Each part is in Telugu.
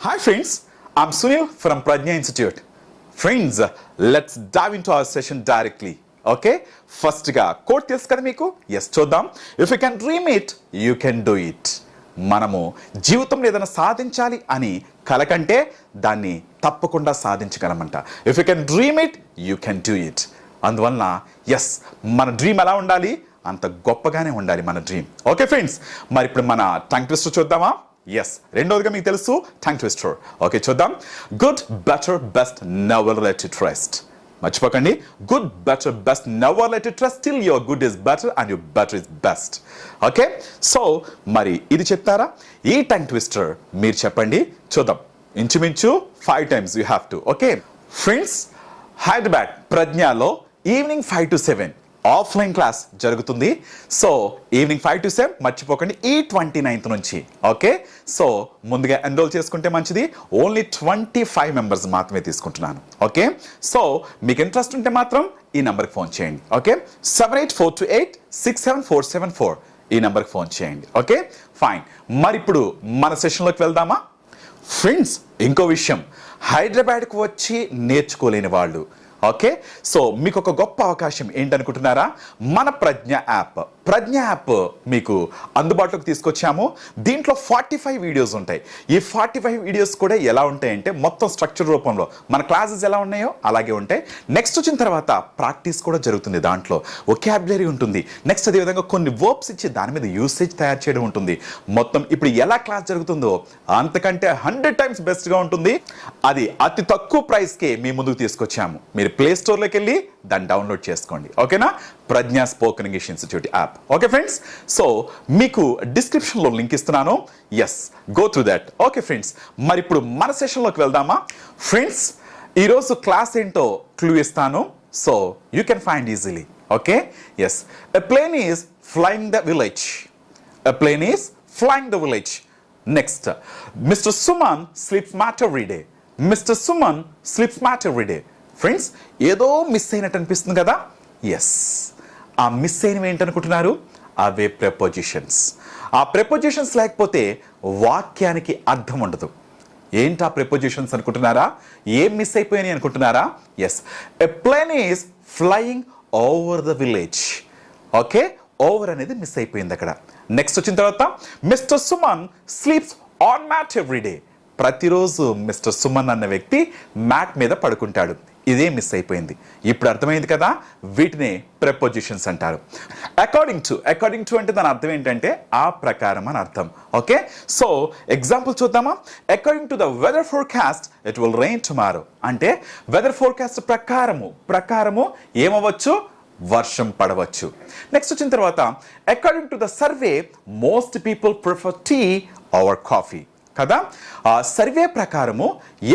Hi friends, I'm Sunil from Prajna Institute. Friends, let's dive into our session directly. Okay? First ga quote telusu kada meeku? Yes, చూద్దాం. If you can dream it, you can do it. మనము జీవితంలో ఏదైనా సాధించాలి అని కలకంటే దాన్ని తప్పకుండా సాధించగలమంట. If you can dream it, you can do it. అందువలన ఎస్ మన డ్రీమ్ ఎలా ఉండాలి? అంత గొప్పగానే ఉండాలి మన డ్రీమ్. ఓకే ఫ్రెండ్స్, మరి ఇప్పుడు మన టంగ్ ట్విస్టర్ చూద్దామా? ఎస్, రెండోదిగా మీకు తెలుసు టంగ్ ట్విస్టర్. ఓకే చూద్దాం. Good, better, best, never let it rest. మర్చిపోకండి, good, better, best, never let it rest till your good is better and your better is best. Okay, so మరి ఇది చెప్తారా? ఈ టంగ్ ట్విస్టర్ మీరు చెప్పండి, చూద్దాం. ఇంచుమించు 5 times you have to. Okay friends, Hyderabad ప్రజ్ఞలో ఈవినింగ్ 5 to 7 ఆఫ్లైన్ క్లాస్ జరుగుతుంది. సో ఈవినింగ్ 5 to 7 మర్చిపోకండి, ఈ 29th నుంచి. ఓకే, సో ముందుగా ఎన్రోల్ చేసుకుంటే మంచిది. ఓన్లీ 25 members మాత్రమే తీసుకుంటున్నాను. ఓకే, సో మీకు ఇంట్రెస్ట్ ఉంటే మాత్రం ఈ నెంబర్కి ఫోన్ చేయండి. ఓకే, 7842867474 ఈ నెంబర్కి ఫోన్ చేయండి. Okay fine. మరి ఇప్పుడు మన సెషన్లోకి వెళ్దామా? ఫ్రెండ్స్, ఇంకో విషయం, హైదరాబాద్కు వచ్చి నేర్చుకోలేని వాళ్ళు, ఓకే, సో మీకు ఒక గొప్ప అవకాశం ఏంటనుకుంటున్నారా? మన ప్రజ్ఞ యాప్ మీకు అందుబాటులోకి తీసుకొచ్చాము. దీంట్లో 45 వీడియోస్ ఉంటాయి. ఈ 45 వీడియోస్ కూడా ఎలా ఉంటాయంటే మొత్తం స్ట్రక్చర్ రూపంలో మన క్లాసెస్ ఎలా ఉన్నాయో అలాగే ఉంటాయి. నెక్స్ట్ వచ్చిన తర్వాత ప్రాక్టీస్ కూడా జరుగుతుంది. దాంట్లో వొకాబులరీ ఉంటుంది. నెక్స్ట్ అదేవిధంగా కొన్ని వర్బ్స్ ఇచ్చి దాని మీద యూసేజ్ తయారు చేయడం ఉంటుంది. మొత్తం ఇప్పుడు ఎలా క్లాస్ జరుగుతుందో అంతకంటే 100 times బెస్ట్గా ఉంటుంది. అది అతి తక్కువ ప్రైస్కే మీ ముందుకు తీసుకొచ్చాము. మీరు ప్లే స్టోర్లోకి వెళ్ళి దాన్ని డౌన్లోడ్ చేసుకోండి. ఓకేనా? Pragna spoken English institute app. Okay friends, so మీకు డిస్క్రిప్షన్లో లింక్ ఇస్తున్నాను. Yes, go through that. Okay friends, మరి ఇప్పుడు మన సెషన్లోకి వెళ్దామా? ఫ్రెండ్స్, ఈరోజు క్లాస్ ఏంటో క్లూ ఇస్తాను. So you can find easily. Okay, yes, a plane is flying the village. A plane is flying the village. Next, mister Suman sleeps mat every day. Mister Suman sleeps mat every day. Friends, ఏదో మిస్ అయినట్టు అనిపిస్తుంది కదా? ఎస్, ఆ మిస్ అయినవి ఏంటనుకుంటున్నారు? అవే ప్రెపోజిషన్స్. ఆ ప్రెపోజిషన్స్ లేకపోతే వాక్యానికి అర్థం ఉండదు. ఏంటి ఆ ప్రెపోజిషన్స్ అనుకుంటున్నారా? ఏం మిస్ అయిపోయాయి అనుకుంటున్నారా? Yes, a plane is flying over the village. Okay, over అనేది మిస్ అయిపోయింది అక్కడ. నెక్స్ట్ వచ్చిన తర్వాత, mister Suman sleeps on mat every day. ప్రతిరోజు మిస్టర్ సుమన్ అన్న వ్యక్తి మ్యాట్ మీద పడుకుంటాడు. ఇదే మిస్ అయిపోయింది. ఇప్పుడు అర్థమైంది కదా? వీటినే ప్రెపోజిషన్స్ అంటారు. అకార్డింగ్ టు అంటే దాని అర్థం ఏంటంటే ఆ ప్రకారం అని అర్థం. ఓకే, సో ఎగ్జాంపుల్ చూద్దామా? According to the weather forecast it will rain tomorrow. అంటే వెదర్ ఫోర్కాస్ట్ ప్రకారము ఏమవచ్చు? వర్షం పడవచ్చు. నెక్స్ట్ వచ్చిన తర్వాత, according to the survey most people prefer tea over coffee. కదా, సర్వే ప్రకారము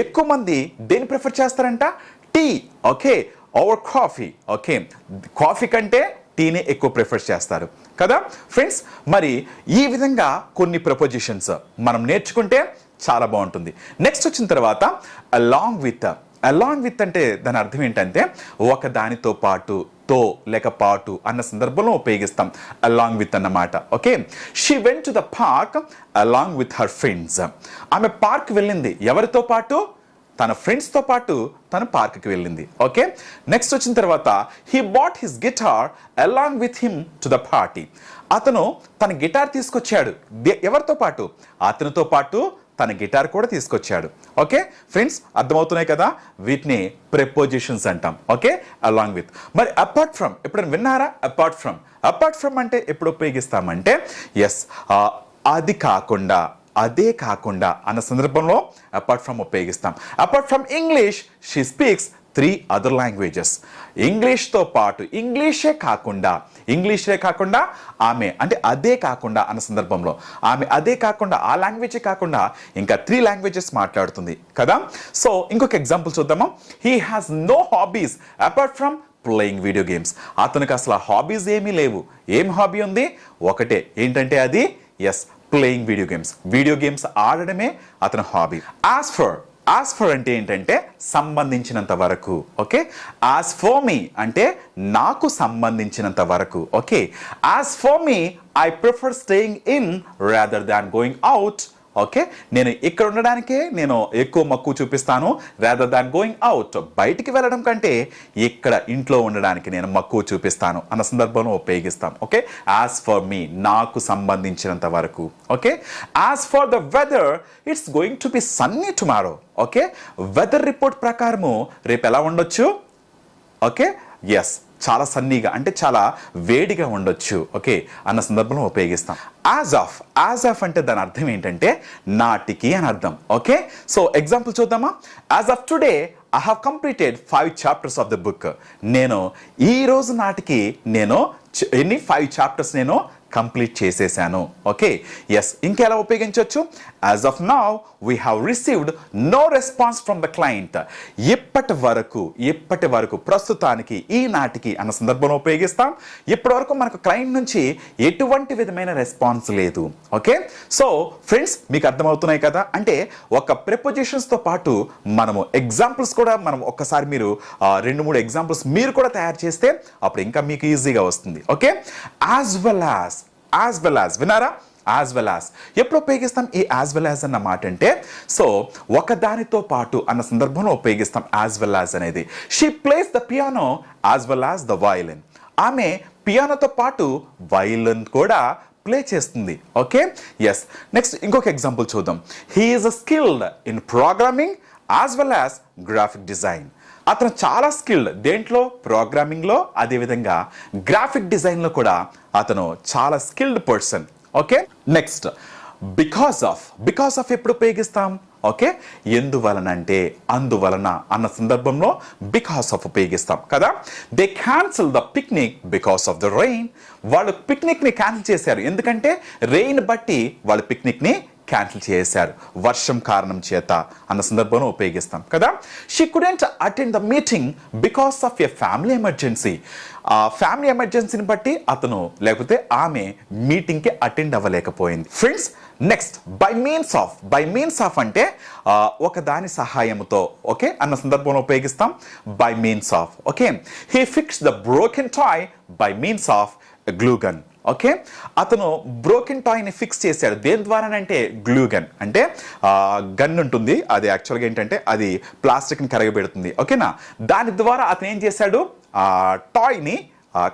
ఎక్కువ మంది దేన్ని ప్రిఫర్ చేస్తారంట? Tea. Okay, over coffee. Okay, coffee కంటే టీని ఎక్కువ ప్రిఫర్ చేస్తారు కదా ఫ్రెండ్స్. మరి ఈ విధంగా కొన్ని ప్రపోజిషన్స్ మనం నేర్చుకుంటే చాలా బాగుంటుంది. నెక్స్ట్ వచ్చిన తర్వాత, అలాంగ్ విత్ అంటే దాని అర్థం ఏంటంటే ఒక దానితో పాటు, తో లేక పాటు అన్న సందర్భంలో ఉపయోగిస్తాం అలాంగ్ విత్ అన్నమాట. Okay, she went to the park along with her friends. ఆమె పార్క్ వెళ్ళింది ఎవరితో పాటు? తన ఫ్రెండ్స్తో పాటు తను పార్క్కి వెళ్ళింది. ఓకే, నెక్స్ట్ వచ్చిన తర్వాత, he bought his guitar along with him to the party. అతను తన గిటార్ తీసుకొచ్చాడు. ఎవరితో పాటు? అతనితో పాటు తన గిటార్ కూడా తీసుకొచ్చాడు. ఓకే ఫ్రెండ్స్, అర్థమవుతున్నాయి కదా? వీటిని ప్రెపోజిషన్స్ అంటాం. Okay, along with. మరి అపార్ట్ ఫ్రమ్ ఎప్పుడైనా విన్నారా? అపార్ట్ ఫ్రమ్ అంటే ఎప్పుడు ఉపయోగిస్తామంటే ఎస్, అది కాకుండా, అదే కాకుండా అన్న సందర్భంలో అపార్ట్ ఫ్రమ్ ఉపయోగిస్తాం. Apart from English she speaks 3 other languages. ఇంగ్లీష్తో పాటు, ఇంగ్లీషే కాకుండా ఆమె, అంటే అదే కాకుండా అన్న సందర్భంలో ఆమె అదే కాకుండా, ఆ లాంగ్వేజే కాకుండా ఇంకా 3 languages మాట్లాడుతుంది కదా. సో ఇంకొక ఎగ్జాంపుల్ చూద్దామా? He has no hobbies apart from playing video games. అతనికి అసలు హాబీస్ ఏమీ లేవు. ఏం హాబీ ఉంది? ఒకటే, ఏంటంటే అది ఎస్, ప్లేయింగ్ వీడియో గేమ్స్ ఆడడమే అతని హాబీ. యాజ్ ఫర్ అంటే ఏంటంటే సంబంధించినంత వరకు. ఓకే, యాజ్ ఫర్ మీ అంటే నాకు సంబంధించినంత వరకు. Okay, as for me I prefer staying in rather than going out okay, నేను ఇక్కడ ఉండడానికే నేను ఎక్కువ మక్కువ చూపిస్తాను రాదర్ దాన్ గోయింగ్ అవుట్. బయటికి వెళ్ళడం కంటే ఇక్కడ ఇంట్లో ఉండడానికి నేను మక్కువ చూపిస్తాను అన్న సందర్భంలో ఉపయోగిస్తాం. ఓకే, యాజ్ ఫర్ మీ, నాకు సంబంధించినంత వరకు. Okay, as for the weather it's going to be sunny tomorrow. Okay, weather report ప్రకారము రేపు ఎలా ఉండొచ్చు? ఓకే, ఎస్, చాలా సన్నీగా అంటే చాలా వేడిగా ఉండొచ్చు. ఓకే అన్న సందర్భంలో ఉపయోగిస్తాం. యాజ్ ఆఫ్ అంటే దాని అర్థం ఏంటంటే నాటికి అని అర్థం. ఓకే, సో ఎగ్జాంపుల్ చూద్దామా? As of today I have completed 5 chapters of the book. నేను ఈ రోజు నాటికి నేను 5 chapters నేను కంప్లీట్ చేసేసాను. ఓకే, ఎస్, ఇంకెలా ఉపయోగించవచ్చు? As of now we have received no response from the client. ఇప్పటి వరకు ప్రస్తుతానికి, ఈనాటికి అన్న సందర్భంలో ఉపయోగిస్తాం. ఇప్పటి వరకు మనకు క్లయింట్ నుంచి ఎటువంటి విధమైన రెస్పాన్స్ లేదు. ఓకే, సో ఫ్రెండ్స్ మీకు అర్థమవుతున్నాయి కదా? అంటే ఒక ప్రిపోజిషన్స్తో పాటు మనము ఎగ్జాంపుల్స్ కూడా మనం ఒక్కసారి మీరు 2-3 ఎగ్జాంపుల్స్ మీరు కూడా తయారు చేస్తే అప్పుడు ఇంకా మీకు ఈజీగా వస్తుంది. ఓకే, యాజ్ వెల్ యాజ్ వినారా? యాజ్ వెల్ యాజ్ ఎప్పుడు ఉపయోగిస్తాం ఈ యాజ్ వెల్ యాజ్ అన్న మాట అంటే? సో ఒకదానితో పాటు అన్న సందర్భంలో ఉపయోగిస్తాం యాజ్ వెల్ యాజ్ అనేది. She place the piano as well as the violin. ఆమె పియానోతో పాటు వయలిన్ కూడా ప్లే చేస్తుంది. ఓకే, ఎస్, నెక్స్ట్ ఇంకొక ఎగ్జాంపుల్ చూద్దాం. He is skilled in programming as well as graphic design. అతను చాలా స్కిల్డ్ దేంట్లో? ప్రోగ్రామింగ్లో, అదేవిధంగా గ్రాఫిక్ డిజైన్లో కూడా అతను చాలా skilled person. Okay, next because of ఎప్పుడు ఉపయోగిస్తాం? ఓకే, ఎందువలన అంటే అందువలన అన్న సందర్భంలో బికాస్ ఆఫ్ ఉపయోగిస్తాం కదా. They cancel the picnic because of the rain. వాళ్ళు పిక్నిక్ని క్యాన్సిల్ చేశారు ఎందుకంటే రెయిన్ బట్టి వాళ్ళు పిక్నిక్ని క్యాన్సిల్ చేశారు, వర్షం కారణం చేత అన్న సందర్భంలో ఉపయోగిస్తాం కదా. She couldn't attend the meeting because of a family emergency. ఆ ఫ్యామిలీ ఎమర్జెన్సీని బట్టి అతను లేకపోతే ఆమె మీటింగ్కి అటెండ్ అవ్వలేకపోయింది. Friends next by means of అంటే ఒక దాని సహాయంతో ఓకే అన్న సందర్భంలో ఉపయోగిస్తాం by means of. Okay, he fix the broken toy by means of glue gun. Okay, అతను బ్రోకెన్ టాయ్ని ఫిక్స్ చేశాడు దేని ద్వారానంటే గ్లూ గన్. అంటే గన్ ఉంటుంది, అది యాక్చువల్గా ఏంటంటే అది ప్లాస్టిక్ని కరగబెడుతుంది. ఓకేనా, దాని ద్వారా అతను ఏం చేశాడు? ఆ టాయ్ని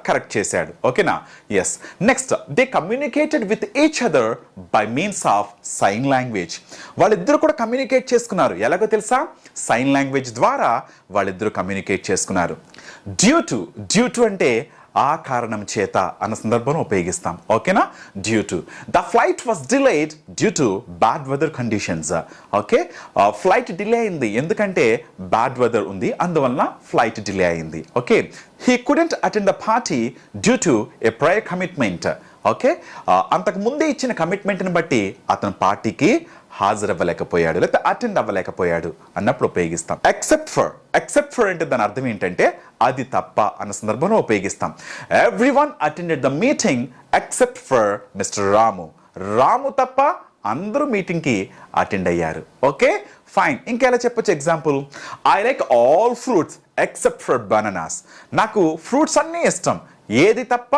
కరెక్ట్ చేశాడు. ఓకేనా, yes. Next they communicated with each other by means of sign language. వాళ్ళిద్దరు కూడా కమ్యూనికేట్ చేసుకున్నారు. ఎలాగో తెలుసా? సైన్ లాంగ్వేజ్ ద్వారా వాళ్ళిద్దరు కమ్యూనికేట్ చేసుకున్నారు. డ్యూ టు అంటే ఆ కారణం చేత అన్న సందర్భంలో ఉపయోగిస్తాం. ఓకేనా, due to. The flight was delayed due to bad weather conditions. Okay, flight delay అయింది ఎందుకంటే బ్యాడ్ వెదర్ ఉంది, అందువలన ఫ్లైట్ డిలే అయింది. Okay, he couldn't attend the party due to a prior commitment. Okay, అంతకు ముందే ఇచ్చిన కమిట్మెంట్ని బట్టి అతను పార్టీకి హాజరవ్వలేకపోయాడు లేకపోతే అటెండ్ అవ్వలేకపోయాడు అన్నప్పుడు ఉపయోగిస్తాం. ఎక్సెప్ట్ ఫర్ అంటే దాని అర్థం ఏంటంటే అది తప్ప అన్న సందర్భంలో ఉపయోగిస్తాం. Everyone attended the meeting except for mister Ramu తప్ప అందరూ మీటింగ్కి అటెండ్ అయ్యారు. Okay, fine. ఇంకెలా చెప్పొచ్చు example? I like all fruits except for bananas. నాకు ఫ్రూట్స్ అన్నీ ఇష్టం, ఏది తప్ప?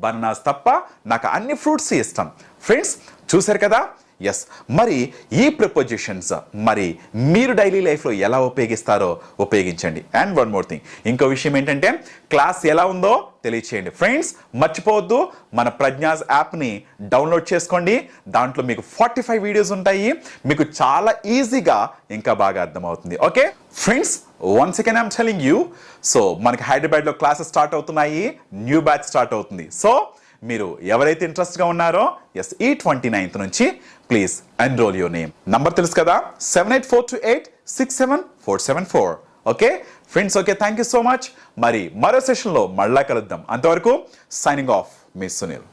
బనానాస్ తప్ప నాకు అన్ని ఫ్రూట్స్ ఇష్టం. ఫ్రెండ్స్ చూసారు కదా? ఎస్, మరి ఈ ప్రిపోజిషన్స్ మరి మీరు డైలీ లైఫ్లో ఎలా ఉపయోగిస్తారో ఉపయోగించండి. అండ్ వన్ మోర్ థింగ్, ఇంకో విషయం ఏంటంటే క్లాస్ ఎలా ఉందో తెలియచేయండి. ఫ్రెండ్స్ మర్చిపోవద్దు, మన ప్రజ్ఞాస్ యాప్ని డౌన్లోడ్ చేసుకోండి. దాంట్లో మీకు 45 వీడియోస్ ఉంటాయి, మీకు చాలా ఈజీగా ఇంకా బాగా అర్థమవుతుంది. Okay friends, once again I'm telling you, so మనకి హైదరాబాద్లో క్లాసెస్ స్టార్ట్ అవుతున్నాయి, న్యూ బ్యాచ్ స్టార్ట్ అవుతుంది. సో మీరు ఎవరైతే ఇంట్రెస్ట్గా ఉన్నారో ఎస్ ఈ 29th నుంచి please enrol your name. Number తెలుసు కదా, 7842867474. Okay friends, okay, thank you so much. మరి మరో సెషన్లో మళ్ళా కలుద్దాం. అంతవరకు సైనింగ్ ఆఫ్ మీ సునీల్.